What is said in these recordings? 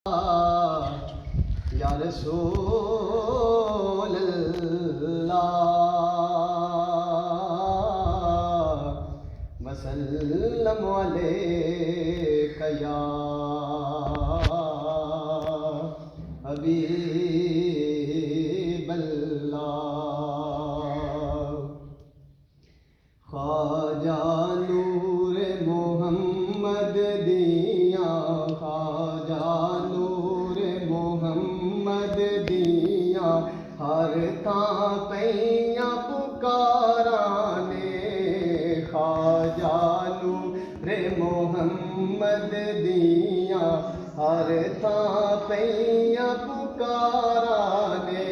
या रसूल अल्लाह वसल्लम अलैका या हबीब अल्लाह। ख्वाजा नूर मोहम्मद दिया, ख्वाजा नूर मोहम्मद दिया, हर तां पैया पुकारा ने। ख्वाजा नूर मोहम्मद दिया, हर तां पैया पुकारा ने।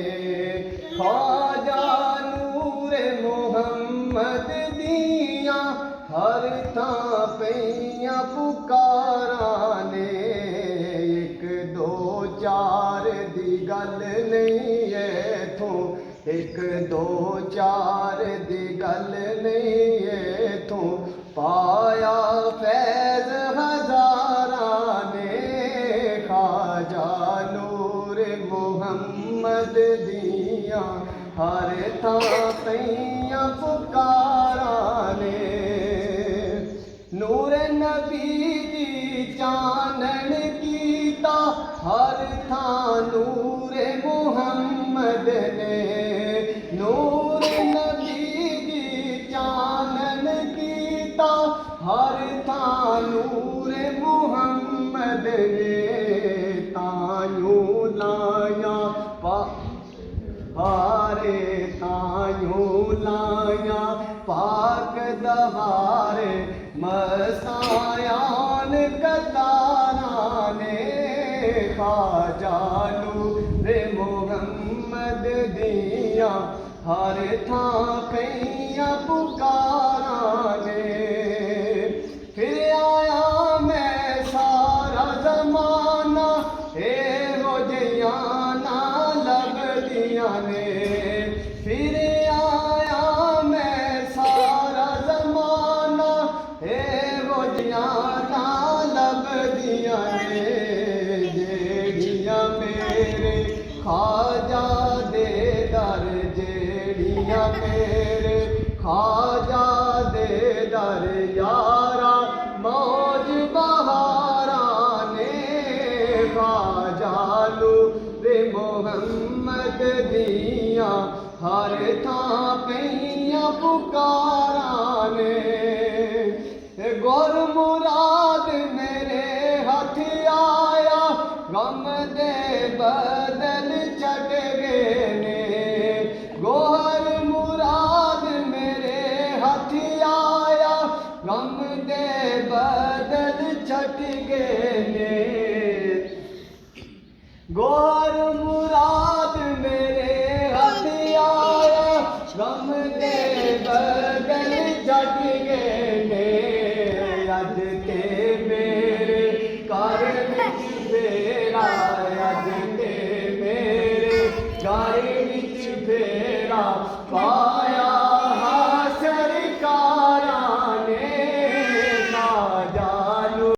ख्वाजा नूर मोहम्मद दिया, हर तां पैया पुकारा ने। एक दो चार दी गल नहीं है थो, एक दो चार दी गल नहीं है थो, पाया फैज़ हज़ारा ने। ख्वाजा नूर मोहम्मद दिया, हर तां पैया पुकारा ने। नूर नबी दी चानन कीता, हर थां नूर मोहम्मद ने। नूर नबी दी चानन कीता, हर थां नूर मोहम्मद ने। तायूं लाया हारे, तायूं लाया पाक दवारे, मसायान कतारा ने। ख्वाजा नूर मोहम्मद दिया, हर थां पैया पुकारा ने। फिर आया मैं सारा जमाना, एहो जिया ना लभदियां ने। फिर आया मैं सारा जमाना, एहो जिया ना लभदियां ने। जेड़ियां मेरे ख्वाजा दे दर, जेड़ियां मेरे ख्वाजा दे दर, यारा मौज बहारा ने। ख्वाजा नूर मोहम्मद दिया, हर थां पैया पुकारा ने। गुर मुराद मेरे हथ आया, गम दे बदल छट गए ने। गोहर मुराद मेरे हथ आया, गम दे बदल छट गए ने। गोहर मुराद मेरे हथ आया, गम दे बदल छट गए ने। अज ते मेरे घर विच बेड़ा, अज ते मेरे घर